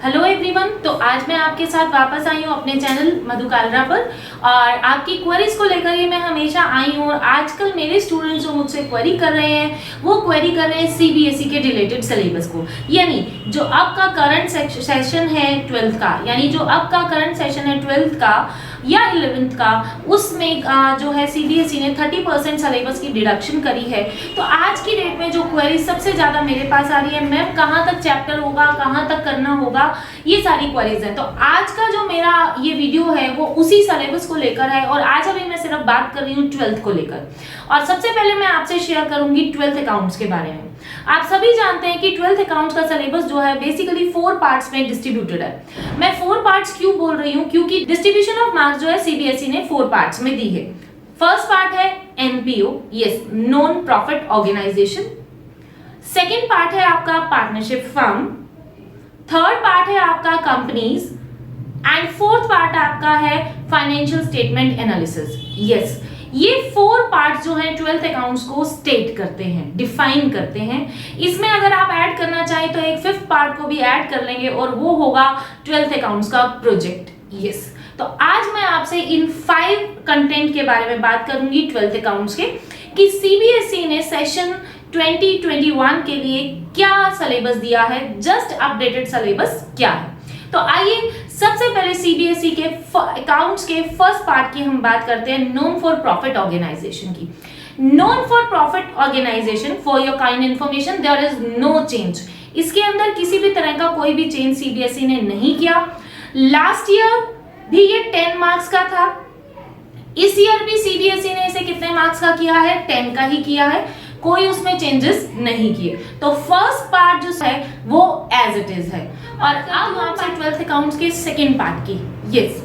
Hello everyone. तो आज मैं आपके साथ वापस आई हूँ अपने चैनल मधु कालरा पर और आपकी क्वेरीज को लेकर ही मैं हमेशा आई हूँ। और आजकल मेरे स्टूडेंट्स जो मुझसे क्वेरी कर रहे हैं वो क्वेरी कर रहे हैं सीबीएसई के रिलेटेड सिलेबस को, यानी जो अब का करंट सेशन है 12th का, यानी जो अब का करंट सेशन है 12th का या 11th का, उसमें जो है सीबीएसई ने 30% सिलेबस की डिडक्शन करी है। तो आज की डेट में जो क्वेरी सबसे ज़्यादा मेरे पास आ रही है, मैम कहाँ तक चैप्टर होगा, कहाँ तक करना होगा, ये सारी क्वेरीज हैं। तो आज का जो मेरा ये वीडियो है वो उसी सिलेबस को लेकर है और आज अभी मैं सिर्फ बात कर रही हूँ 12th को लेकर। और सबसे पहले मैं आपसे शेयर करूंगी 12th अकाउंट्स के बारे में। आप सभी जानते हैं कि 12th अकाउंट्स का सिलेबस जो है बेसिकली 4 पार्ट्स में डिस्ट्रीब्यूटेड है। मैं 4 पार्ट्स क्यों बोल रही हूँ, क्योंकि डिस्ट्रीब्यूशन ऑफ मार्क्स जो है सीबीएसई ने 4 पार्ट्स में दी है। फर्स्ट पार्ट है NPO, yes, non profit organisation. Second part है आपका पार्टनरशिप फर्म। थर्ड पार्ट है आपका कंपनीज एंड फोर्थ पार्ट आपका है फाइनेंशियल स्टेटमेंट एनालिसिस। यस, ये 4 पार्ट्स जो हैं 12th अकाउंट्स को स्टेट करते हैं, डिफाइन करते हैं। इसमें अगर आप ऐड करना चाहें तो एक 5th पार्ट को भी ऐड कर लेंगे और वो होगा 12th अकाउंट्स का प्रोजेक्ट। यस, तो आज मैं आपसे इन 5 कंटेंट के बारे में बात करूंगी 12th अकाउंट्स के, कि सीबीएसई ने सेशन 2021 के लिए क्या सिलेबस दिया है, जस्ट अपडेटेड सिलेबस क्या है। तो आइए सबसे पहले सीबीएसई के अकाउंट्स के फर्स्ट पार्ट की हम बात करते हैं, नॉन फॉर प्रॉफिट ऑर्गेनाइजेशन की। Non for profit organisation, for your kind information, there is no change. इसके अंदर किसी भी तरह का कोई भी चेंज सीबीएसई ने नहीं किया। लास्ट ईयर भी ये 10 मार्क्स का था, इस ईयर भी सीबीएसई ने इसे कितने मार्क्स का किया है, 10 का ही किया है, कोई उसमें चेंजेस नहीं किए। तो फर्स्ट पार्ट जो है वो एज इट इज है। और अब आपसे 12th अकाउंट्स के सेकंड पार्ट की, यस,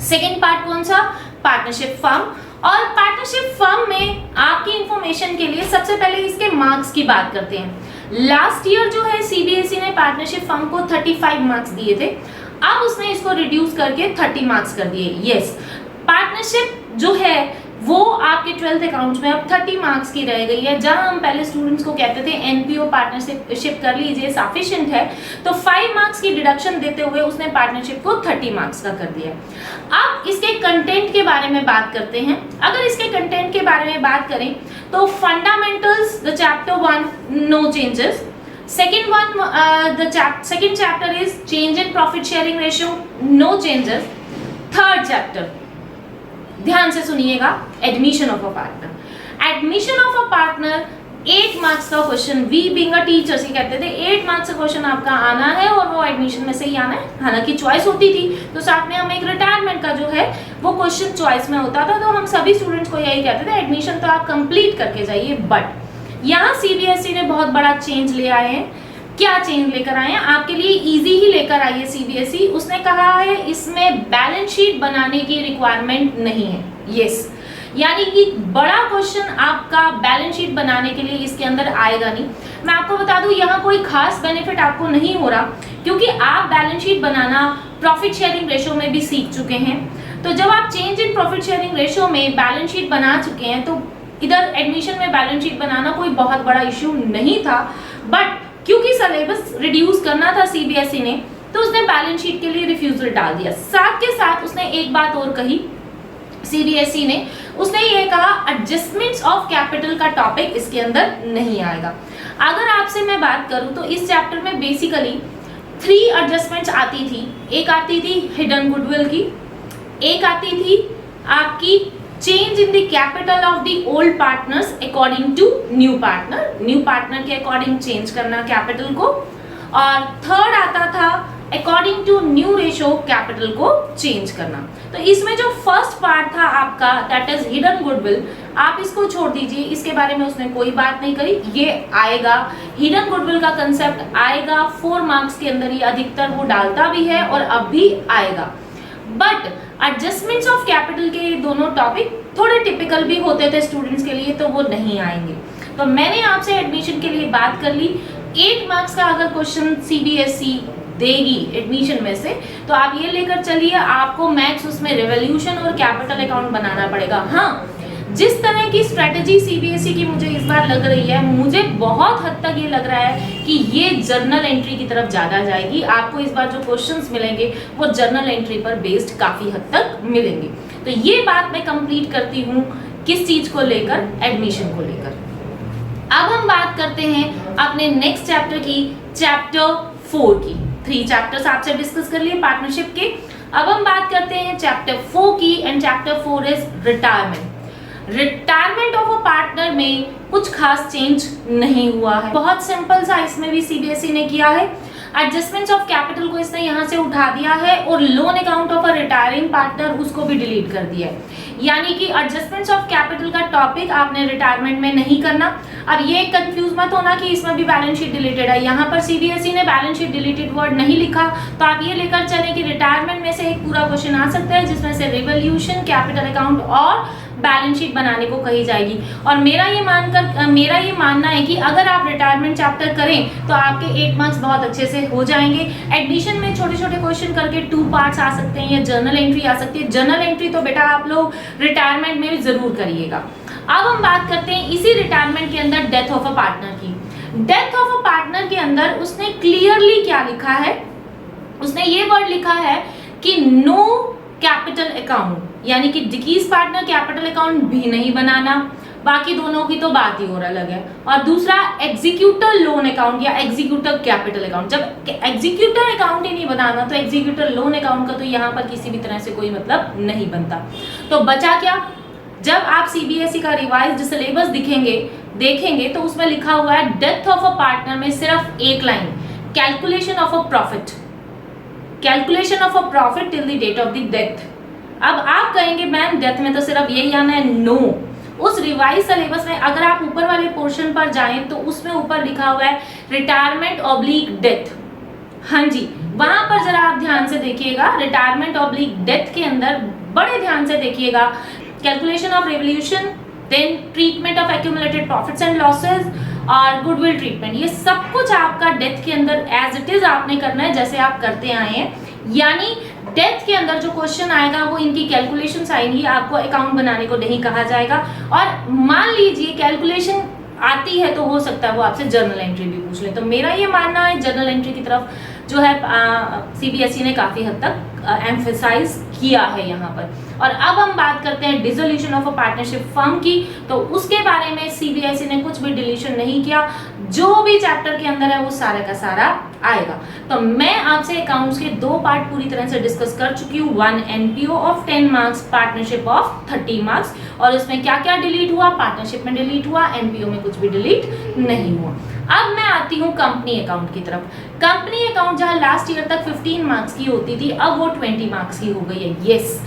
सेकंड पार्ट कौन सा, पार्टनरशिप फर्म। और पार्टनरशिप फर्म में आपकी इंफॉर्मेशन के लिए सबसे पहले इसके मार्क्स की बात करते हैं। लास्ट ईयर जो है सीबीएसई ने पार्टनरशिप फर्म को 35 मार्क्स दिए थे, अब उसने इसको रिड्यूस करके 30 मार्क्स कर दिए। यस, पार्टनरशिप जो है वो आपके 12th अकाउंट्स में अब 30 मार्क्स की रह गई है। जहां हम पहले स्टूडेंट्स को कहते थे एनपीओ पार्टनरशिप कर लीजिए, सफिशिएंट है, तो 5 मार्क्स की डिडक्शन देते हुए उसने पार्टनरशिप को 30 मार्क्स का कर दिया। अब इसके कंटेंट के बारे में बात करते हैं। अगर इसके कंटेंट के बारे में बात करें तो fundamentals, the chapter 1, no changes. second chapter is change in profit sharing ratio, no changes. Third chapter ध्यान से सुनिएगा, admission of a partner. Admission of a partner 8 marks का question, we being a teacher से कहते थे 8 marks का question आपका आना है और वो एडमिशन में से ही आना है। हालांकि चॉइस होती थी तो साथ में हम एक रिटायरमेंट का जो है वो क्वेश्चन चॉइस में होता था, तो हम सभी स्टूडेंट्स को यही कहते थे एडमिशन तो आप कंप्लीट करके जाइए। बट यहाँ सीबीएसई ने बहुत बड़ा चेंज ले आए हैं। क्या चेंज लेकर आए हैं, आपके लिए इजी ही लेकर आई है सीबीएसई। उसने कहा है इसमें बैलेंस शीट बनाने की रिक्वायरमेंट नहीं है। यस, यानी कि बड़ा क्वेश्चन आपका बैलेंस शीट बनाने के लिए इसके अंदर आएगा नहीं। मैं आपको बता दूं यहाँ कोई खास बेनिफिट आपको नहीं हो रहा, क्योंकि आप बैलेंस शीट बनाना प्रॉफिट शेयरिंग रेशियो में भी सीख चुके हैं। तो जब आप change in profit sharing ratio में बैलेंस शीट बना चुके हैं तो इधर एडमिशन में बैलेंस शीट बनाना कोई बहुत बड़ा इश्यू नहीं था। बट क्योंकि सिलेबस रिड्यूस करना था सीबीएसई ने, तो उसने बैलेंस शीट के लिए रिफ्यूजल डाल दिया। साथ के साथ उसने एक बात और कही सीबीएसई ने, उसने ये कहा एडजस्टमेंट्स ऑफ कैपिटल का टॉपिक इसके अंदर नहीं आएगा। अगर आपसे मैं बात करूं तो इस चैप्टर में बेसिकली 3 एडजस्टमेंट्स आती थी। एक आती थी हिडन गुडविल की, एक आती थी आपकी change in the capital of the old partners according to new partner, new partner के अकॉर्डिंग चेंज करना कैपिटल को, और थर्ड आता था according to new ratio capital को चेंज करना। तो इसमें जो फर्स्ट पार्ट था आपका दैट इज हिडन गुडविल, आप इसको छोड़ दीजिए, इसके बारे में उसने कोई बात नहीं करी। ये आएगा, हिडन गुडविल का कंसेप्ट आएगा 4 मार्क्स के अंदर ही, अधिकतर वो डालता भी है और अब भी आएगा। बट एडजस्टमेंट्स ऑफ कैपिटल के दोनों टॉपिक थोड़े टिपिकल भी होते थे स्टूडेंट्स के लिए, तो वो नहीं आएंगे। तो मैंने आपसे एडमिशन के लिए बात कर ली। 8 मार्क्स का अगर क्वेश्चन सीबीएसई देगी एडमिशन में से, तो आप ये लेकर चलिए, आपको मैथ्स उसमें रिवोल्यूशन और कैपिटल अकाउंट बनाना पड़ेगा। हाँ, जिस तरह की स्ट्रेटजी सीबीएसई की मुझे इस बार लग रही है, मुझे बहुत हद तक ये लग रहा है कि ये जर्नल एंट्री की तरफ ज़्यादा जाएगी। आपको इस बार जो क्वेश्चंस मिलेंगे वो जर्नल एंट्री पर बेस्ड काफ़ी हद तक मिलेंगे। तो ये बात मैं कंप्लीट करती हूँ किस चीज़ को लेकर, एडमिशन को लेकर। अब हम बात करते हैं अपने नेक्स्ट चैप्टर की, चैप्टर 4 की। 3 चैप्टर्स आपसे डिस्कस कर लिए पार्टनरशिप के। अब हम बात करते हैं चैप्टर 4 की, and chapter 4 is retirement of a partner में कुछ खास चेंज नहीं हुआ है, बहुत सिंपल सा इसमें भी सीबीएसई ने किया है। एडजस्टमेंट्स ऑफ कैपिटल को इसने यहाँ से उठा दिया है और loan account of a retiring partner उसको भी डिलीट कर दिया है। यानी कि एडजस्टमेंट्स ऑफ कैपिटल का टॉपिक आपने रिटायरमेंट में नहीं करना। अब ये कंफ्यूज मत होना कि इसमें भी बैलेंस शीट डिलीटेड है, यहाँ पर सीबीएसई ने बैलेंस शीट डिलीटेड वर्ड नहीं लिखा, तो आप ये लेकर चलें कि रिटायरमेंट में से एक पूरा क्वेश्चन आ सकता है जिसमें से रिवोल्यूशन, कैपिटल अकाउंट और बैलेंस शीट बनाने को कही जाएगी। और मेरा ये मानना है कि अगर आप रिटायरमेंट चैप्टर करें तो आपके 8 मार्क्स बहुत अच्छे से हो जाएंगे। एडमिशन में छोटे छोटे क्वेश्चन करके 2 पार्ट्स आ सकते हैं या जर्नल एंट्री आ सकती है। जर्नल एंट्री तो बेटा आप लोग रिटायरमेंट में भी जरूर करिएगा। अब हम बात करते हैं इसी रिटायरमेंट के अंदर डेथ ऑफ अ पार्टनर की। डेथ ऑफ अ पार्टनर के अंदर उसने क्लियरली क्या लिखा है, उसने ये वर्ड लिखा है कि नो कैपिटल अकाउंट, यानी कि डिकीज पार्टनर कैपिटल अकाउंट भी नहीं बनाना, बाकी दोनों की तो बात ही और अलग है। और दूसरा एग्जीक्यूटर लोन अकाउंट या एग्जीक्यूटर कैपिटल अकाउंट, जब एग्जीक्यूटर अकाउंट ही नहीं बनाना तो एग्जीक्यूटर लोन अकाउंट का तो यहाँ पर किसी भी तरह से कोई मतलब नहीं बनता। तो बचा क्या, जब आप सीबीएसई का रिवाइज्ड सिलेबस देखेंगे तो उसमें लिखा हुआ है डेथ ऑफ अ पार्टनर में सिर्फ एक line, calculation of a profit till the date of the death. अब आप कहेंगे मैम डेथ में तो सिर्फ यही आना है, नो। उस रिवाइज सिलेबस में अगर आप ऊपर वाले पोर्शन पर जाएं तो उसमें ऊपर लिखा हुआ है रिटायरमेंट ऑब्लिक डेथ। हाँ जी, वहां पर जरा आप ध्यान से देखिएगा, रिटायरमेंट ऑब्लिक डेथ के अंदर बड़े ध्यान से देखिएगा, calculation of revolution, then treatment of accumulated profits and losses और गुडविल ट्रीटमेंट, ये सब कुछ आपका डेथ के अंदर एज इट इज आपने करना है जैसे आप करते आए हैं। यानी डेथ के अंदर जो क्वेश्चन आएगा वो इनकी कैलकुलेशंस आएंगी, आपको अकाउंट बनाने को नहीं कहा जाएगा। और मान लीजिए कैलकुलेशन आती है तो हो सकता है वो आपसे जर्नल एंट्री भी पूछ ले। तो मेरा ये मानना है जर्नल एंट्री की तरफ जो है सीबीएसई ने काफी हद तक एम्फेसाइज किया है यहाँ पर। और अब हम बात करते हैं dissolution of a partnership firm की, तो उसके बारे में सीबीएसई ने कुछ भी डिलीशन नहीं किया, जो भी चैप्टर के अंदर है वो सारा का सारा आएगा। तो मैं आपसे अकाउंट्स के 2 पार्ट पूरी तरह से डिस्कस कर चुकी हूँ, 1 NPO of 10 marks, partnership of 30 marks, और उसमें क्या क्या डिलीट हुआ, पार्टनरशिप में डिलीट हुआ, एनपीओ में कुछ भी डिलीट नहीं हुआ। अब मैं आती हूँ कंपनी अकाउंट की तरफ। कंपनी अकाउंट जहां लास्ट ईयर तक 15 मार्क्स की होती थी, अब वो 20 मार्क्स की हो गई है। यस,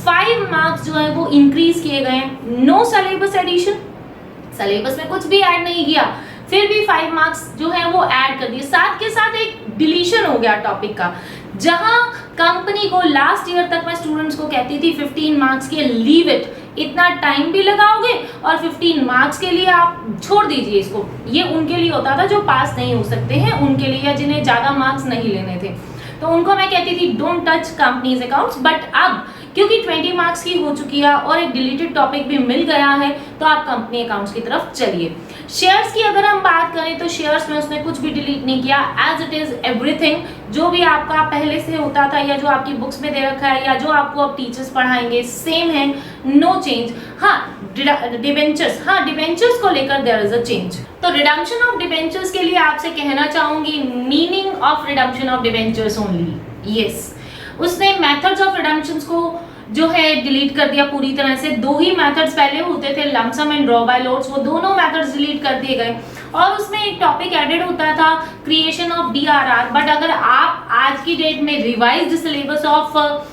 5 मार्क्स जो है वो इंक्रीज किए गए हैं। नो सिलेबस एडिशन, सिलेबस में कुछ भी ऐड नहीं किया, फिर भी 5 मार्क्स जो है वो ऐड कर दिए। साथ के साथ एक डिलीशन हो गया टॉपिक का, जहां कंपनी को लास्ट ईयर तक मैं स्टूडेंट्स को कहती थी 15 मार्क्स के लीव इट, इतना टाइम भी लगाओगे और 15 मार्क्स के लिए आप छोड़ दीजिए इसको। ये उनके लिए होता था जो पास नहीं हो सकते हैं, उनके लिए, या जिन्हें ज्यादा मार्क्स नहीं लेने थे, तो उनको मैं कहती थी don't touch companies accounts. But अब क्योंकि 20 मार्क्स की हो चुकी है और एक डिलीटेड टॉपिक भी मिल गया है, तो आप कंपनी अकाउंट्स की तरफ चलिए। शेयर्स की अगर हम बात करें तो शेयर्स में उसने कुछ भी डिलीट नहीं किया, एज इट इज एवरीथिंग जो भी आपका पहले से होता था या जो आपकी बुक्स में दे रखा है या जो आपको अब टीचर्स पढ़ाएंगे सेम है, नो चेंज। हाँ, डिबेंचर्स को लेकर देयर इज अ चेंज। तो रिडम्पशन ऑफ डिबेंचर्स के लिए आपसे कहना चाहूंगी meaning of redemption of debentures only. Yes, उसने मेथड्स ऑफ रिडम्पशंस को जो है डिलीट कर दिया पूरी तरह से। 2 ही मेथड्स पहले होते थे, lump sum and draw bye lots, वो दोनों मेथड्स डिलीट कर दिए गए और उसमें एक टॉपिक एडेड होता था क्रिएशन ऑफ डीआरआर। बट अगर आप आज की डेट में रिवाइज्ड सिलेबस ऑफ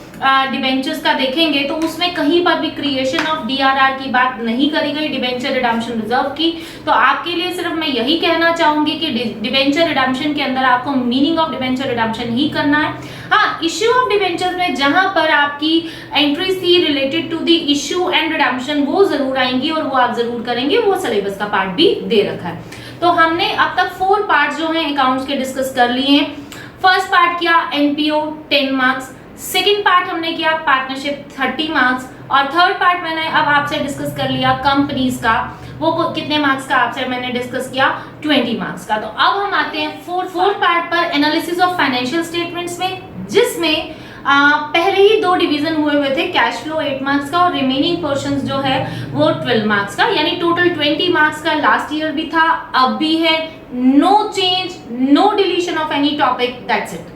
डिबेंचर्स का देखेंगे तो उसमें कहीं पर भी क्रिएशन ऑफ डीआरआर की बात नहीं करी गई, डिबेंचर रिडम्पशन रिजर्व की। तो आपके लिए सिर्फ मैं यही कहना चाहूंगी कि डिबेंचर रिडम्पशन के अंदर आपको मीनिंग ऑफ डिबेंचर रिडम्पशन ही करना है। हाँ, इश्यू ऑफ डिबेंचर्स में जहां पर आपकी एंट्रीज थी related to the issue and redemption, वो जरूर आएंगी और वो आप जरूर करेंगे, वो सिलेबस का पार्ट भी दे रखा है। तो हमने अब तक 4 पार्ट जो है अकाउंट्स के डिस्कस कर लिए हैं। फर्स्ट पार्ट किया एनपीओ 10 मार्क्स, सेकेंड पार्ट हमने किया पार्टनरशिप 30 मार्क्स, और थर्ड पार्ट मैंने अब आपसे डिस्कस कर लिया कंपनीज का, वो कितने मार्क्स का आपसे मैंने डिस्कस किया, 20 मार्क्स का। तो अब हम आते हैं फोर्थ पार्ट पर, एनालिसिस ऑफ फाइनेंशियल स्टेटमेंट्स में, जिसमें पहले ही 2 डिवीजन हुए थे, कैश फ्लो 8 मार्क्स का और रिमेनिंग पोर्शंस जो है वो 12 मार्क्स का, यानी टोटल 20 मार्क्स का। लास्ट ईयर भी था, अब भी है, no change, no deletion of any topic, that's it.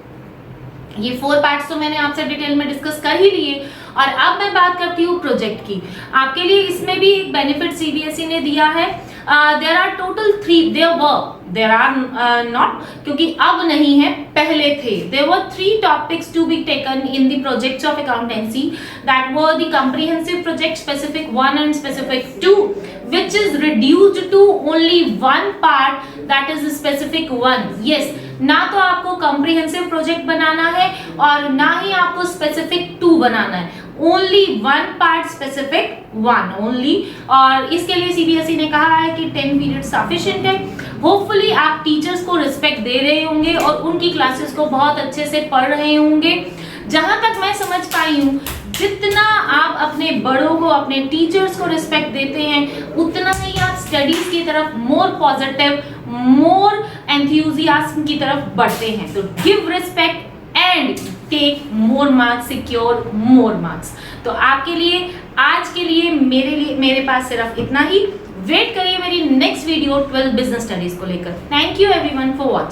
ये 4 पार्ट्स तो मैंने आपसे डिटेल में डिस्कस कर ही लिए। और अब मैं बात करती हूँ प्रोजेक्ट की। आपके लिए इसमें भी एक बेनिफिट सीबीएसई ने दिया है। There are total 3, there are not, क्योंकि अब नहीं है, पहले थे। There were 3 topics to be taken in the projects of accountancy, that were the comprehensive project specific 1 and specific 2, which is reduced to only 1 part, that is specific 1. Yes, ना तो आपको comprehensive project बनाना है और ना ही आपको specific 2 बनाना है, only 1 part specific 1 only. और इसके लिए सीबीएसई ने कहा है कि 10 पीरियड सफिशिएंट है। होपफुली आप टीचर्स को रिस्पेक्ट दे रहे होंगे और उनकी क्लासेस को बहुत अच्छे से पढ़ रहे होंगे। जहां तक मैं समझ पाई हूँ, जितना आप अपने बड़ों को, अपने टीचर्स को रिस्पेक्ट देते हैं, उतना ही आप स्टडीज की तरफ मोर पॉजिटिव, मोर एंथुसियाज्म की तरफ बढ़ते हैं। तो give respect and take more marks, secure more marks. तो आपके लिए आज के लिए मेरे पास सिर्फ इतना ही। वेट करिए मेरी नेक्स्ट वीडियो 12 बिजनेस स्टडीज को लेकर। Thank you everyone for watching.